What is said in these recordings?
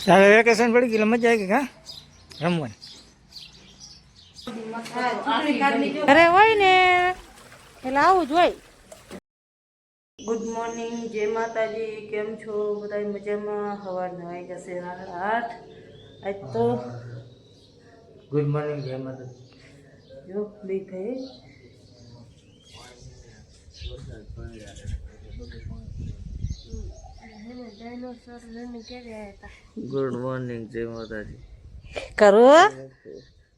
ચાલે વેકેશન પડી ગયું મજા આવી ગઈ હા રમવાની ઘરે હોય ને એટલે આવું જ હોય. ગુડ મોર્નિંગ, જય માતાજી. કેમ છો બધા? મજામાં? સવારના વાગ્યા છે 8:30. આજ તો ગુડ મોર્નિંગ જય માતાજી. જો બી થઈ ગુડ મોર્નિંગ જય માતાજી કરો.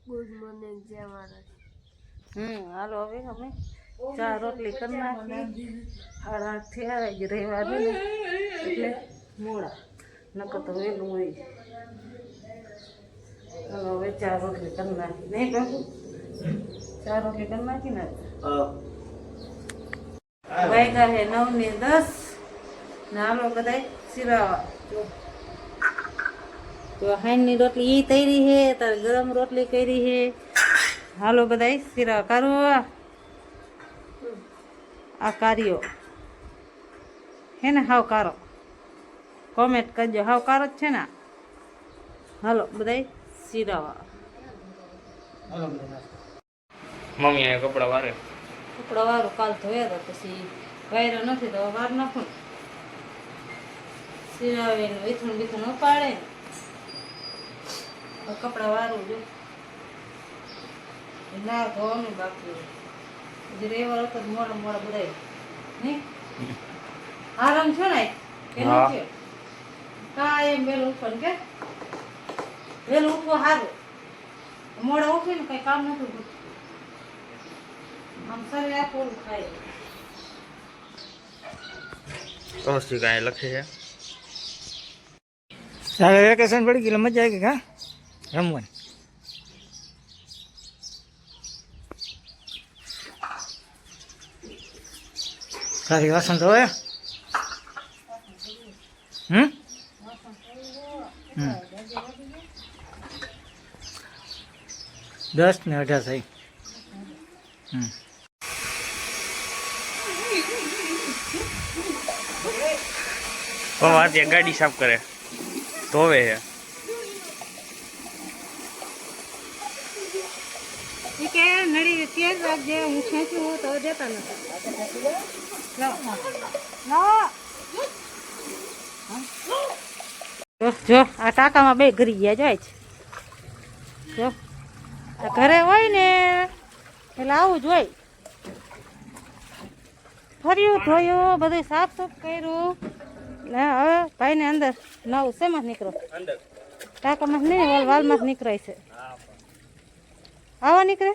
ગુડ મોર્નિંગ જય માતાજી. હાલો હવે અમે ચા રોટલી કરી નાખી. 8:30 થયા જ રહેવા દે ને એટલે મોડા નકર તો વહેલું હોય. હાલો હવે ચા રોટલી કરી નાખી નહીં બાપુ? ચા રોટલી કરી નાખી ને વાગ્યા છે 9 ને 10 ને હાલો બધા સિરાવા. તો હાઈની રોટલી એ તૈરી છે, તારે ગરમ રોટલી કરી છે. હાલો બધા સિરા કરો. આ કાર્યો હે ને હાવ કારો, કોમેન્ટ કરજો હાવ કારો જ છે ને. હાલો બધા સિરાવા. મમ્મી ને કપડા વારે કપડા વારું કાલ ધોયા હતા, પછી વાયરા નથી તો વાર નાખું. સિરાવે ને વીથું બીથું ન પાડે. કપડા વારું જો ના ધોવાનું બાકી હજી રેવાર હતો મોડા મોડા બધા નહીં આરામ છો ને એનું છે કા એમ વેલું ઉઠવાનું કે વેલું ઉઠવું સારું. મોડા ઉઠે ને કઈ કામ નથી આમ શરીર આખું ખાય. તો કાંઈ લખે છે ચાલે વેકેશન પડી ગયું મજા આવી ગઈ હા રમવાની. સારી વાસણ ધોવે 10 ને 18 થઈ. ગાડી સાફ કરે ધોવે છે કે નડી તેલ રાખજે, હું ખેંચું તો દેતા નથી. જો આ ટાંકામાં બે ઘરી ગયા જાય છે. જો આ ઘરે હોય ને એટલે આવું જ હોય. ફર્યું ધોયું બધું સાફ સુફ કર્યું. હવે ભાઈ ને અંદર નવું શેમાં નીકળો ટાંકામાં નહીં વાલમાં જ નીકળાય છે. આવા નીકળે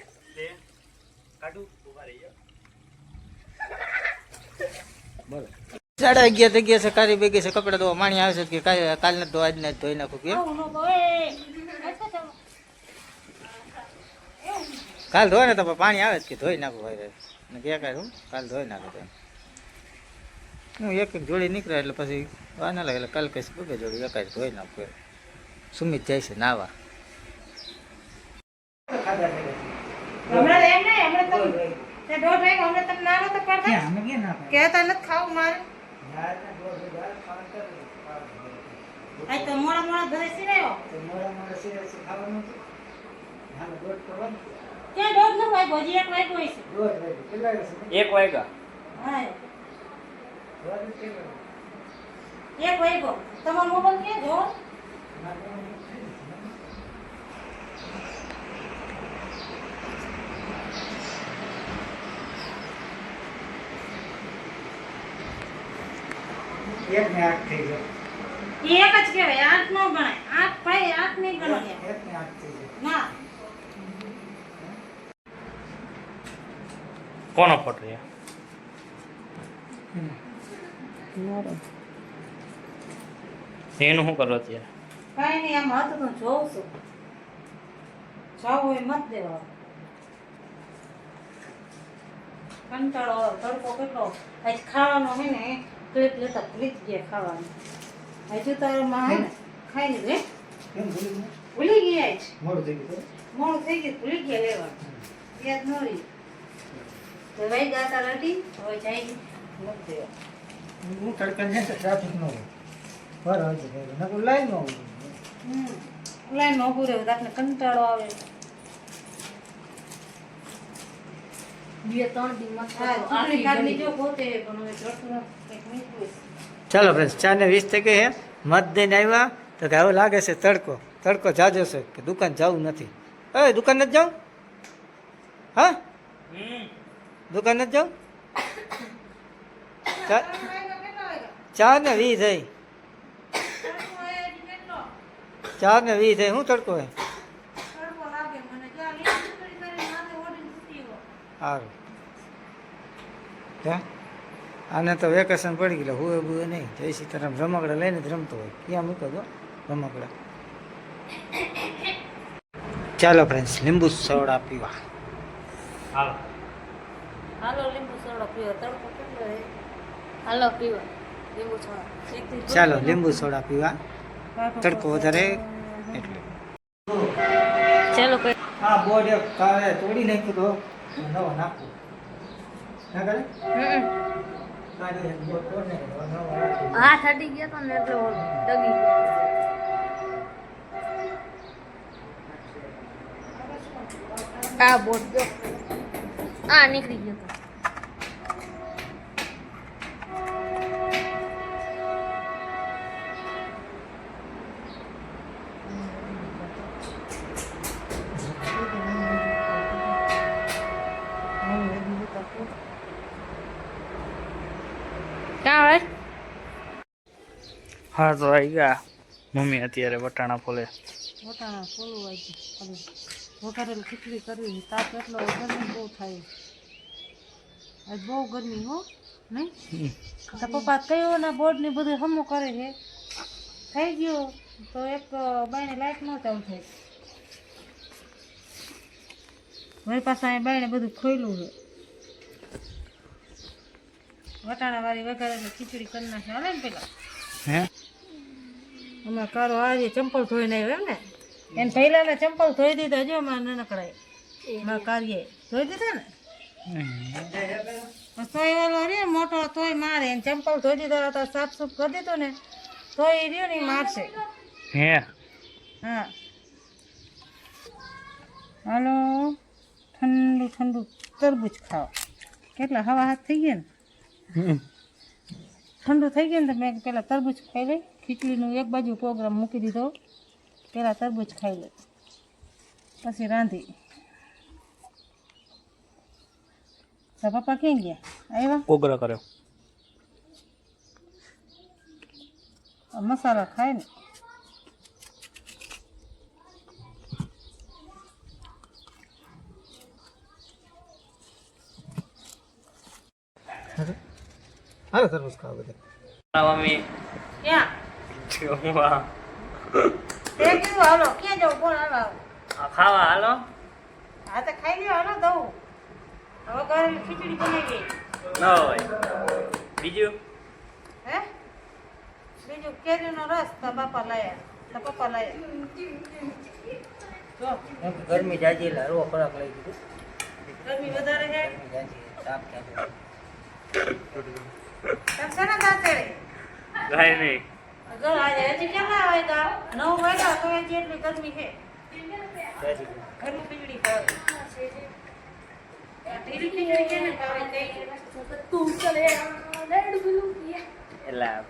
11:30 થઈ ગયા છે. કારી બેગી છે કપડા ધોવા માણી આવે છે કે કાલ ને ધોવા જ ને ધોઈ નાખું કે કાલ ધોય ને તો પાણી આવે કે ધોઈ નાખું ભાઈ કે કાંઈ હું કાલ ધોઈ નાખું. હું એક જોડી નીકળે એટલે પછી વા ના લાગે એટલે કાલ કહીશ બબે જોડી એકાદ ધોઈ નાખું. સુમિત જાય છે નાવા. એક વાગ્યા તમારો મોબાઈલ ક્યાં જો એક ને 8 થઈ ગયો. એક જ કહેવાય 8 નો ગણાય. 8 ભાઈ 8 નહીં ગણો એક ને 8 થઈ ગયો. ના કોનો ફોટો છે એનું શું કરો અત્યારે? કઈ નહીં આમ હતું તો જોઉં છું. જાવ હોય મત દેવા કંટાળો તડકો કેટલો આજ ખાવાનો હે ને પ્લેટ લેતા ભૂલી જ ગયા ખાવાનું. હજુ તારે માં હે ને ખાઈ લીધું ભૂલી ગયા જ મોડું થઈ ગયું ભૂલી ગયા લેવાનું યાદ ન રહી. તો ભાઈ ગાતા રડી હવે જાય મત દેવા. હું તડકા ને ટ્રાફિક ન હોય પર હોય છે નકર લાઈન ન હોય લાઈન નો પૂરે આપણે કંટાળો આવે. ચૂંટણી કાર્ડની જો પોતે પણ હવે જડતું કંઈક નીકળ્યું. ચાલો ફ્રેન્ડ્સ 4:20 થઈ ગઈ હે. મત દઈને આવ્યા તો કે હવે લાગે છે તડકો તડકો જાજો છે કે દુકાન જવું નથી. એ દુકાન નથી જાઉં? હા દુકાન નથી જાઉં? 4:20 થઈ. 4:20 થઈ. શું તડકો હે? સારું હે આને તો વેકેશન પડી ગયેલું હુએ બુએ નહીં. જય સીતારામ રમકડા લઈને જ રમતો હોય. ક્યાં મૂકો તો રમકડા. ચાલો ફ્રેન્ડ્સ લીંબુ સોડા પીવા. હાલો લીંબુ સોડા પીવો. તડકો કેટલો હે. હાલો પીવો લીંબુ સોડા. ચાલો લીંબુ સોડા પીવા. તડકો વધારે એટલે ચાલો હા બોર્ડ એક કાલે તોડી નાખ્યું તો નવો નાખું ના કરે કાલે બોર્ડ તોડ નાખ્યો નવો નાખું. હાથ અડી ગયો તો ને એટલે ડગી ગયો. આ બોર્ડ જો આ નીકળી ગયો તો. હા તો આવી ગયા મમ્મી અત્યારે વટાણા ફોલે. વટાણા ફોલવું આવી ગયું. વઘારેલી ખીચડી કરવી. તાપ એટલો ગરમી બહુ થાય. આજ બહુ ગરમી હો નહીં. તો પપ્પા કયો ના બોર્ડ ને બધું હમું કરે છે. થઈ ગયું તો એક બાયણે લાઈટ ન ચાલુ થાય. મારી પાસે અહીં બાયણે બધું ખોયલું છે. વટાણા વાળી વઘારેલી ખીચડી કરી નાખે હાલે ને પેલા. હે હમણાં કારો આજે ચંપલ ધોઈને આવ્યો એમ ને. એને પહેલાં ચંપલ ધોઈ દીધા જો અમારે નાનકડાએ મારા કાર્યે ધોઈ દીધા ને. તોય ઓલો રે મોટો તોય મારે એને ચંપલ ધોઈ દીધા હતા. સાફ સૂફ કરી દીધું ને તોય એ રહ્યો ને મારશે. હે હા હાલો ઠંડુ ઠંડુ તરબૂચ ખાઓ. કેટલા હવા હાથ થઈ ગયા ને. ઠંડુ થઈ ગયું ને તો મેં પેલા તરબૂચ ખાઈ લઈ. ખીચડીનું એક બાજુ પ્રોગ્રામ મૂકી દીધો. પેલા તરબૂચ ખાઈ લે પછી રાંધી. તો પપ્પા ક્યાં ગયા? આવ્યા કોગરા કર્યો. મસાલા ખાય ને. હાલો તરબૂચ ખાવા બધા. મમ્મી ક્યાં જોવા તે કીધું હાલો ક્યાં જવું કોણ હાલો ખાવા હાલો. હા તો ખાઈ લ્યો હાલો દઉં. હવે કરેલી ખીચડી બનાવી ન હોય બીજું હે બીજું કેરીનો રસ તો બાપા લાયા. તો પપ્પા લાયા. જો ગરમી જાજી એટલે હળવો ખોરાક લઈ દીધું. ગરમી વધારે છે. ગરમી જાજી તાપ ક્યાં તમસે ના દાંતેડે કાંઈ નહીં. ઘર આજે હજી કેટલા વાગ્યા? 9 વાગ્યા તો હજી એટલી ગરમી છે. જાજી ઘરની ખીચડી ખાવે. ઢીલી ખીચડી કેને ખાવે કઈ એલા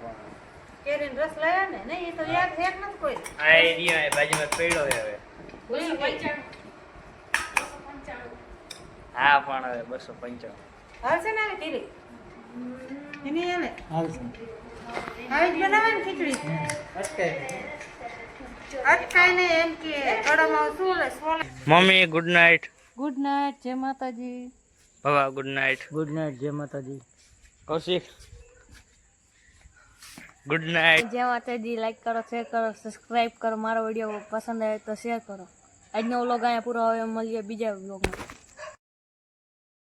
કેરીનો રસ લાયા ને નહીં એ તો યાદ છે જ નથી કોઈ. આ એરિયા બાજુમાં પડ્યો છે હવે. ભૂલી ગઈ. હા પણ હવે 295 હાલશે ને આવી ઢીલી એની એને હાલશે. આવી જ બનાવે ને ખીચડી. અટકાય ને એમ કે ગળામાં શું લે સોલે. Mummy good night. Good night. જય માતાજી. બાબા ગુડ નાઇટ. ગુડ નાઇટ જય માતાજી. Kaushik good night. જય માતાજી. લાઈક કરો, શેર કરો, સબસ્ક્રાઈબ કરો. મારો વિડીયો પસંદ આવે તો શેર કરો. આજનો વ્લોગ અહીંયા પૂરો હવે મળીએ બીજા વ્લોગમાં.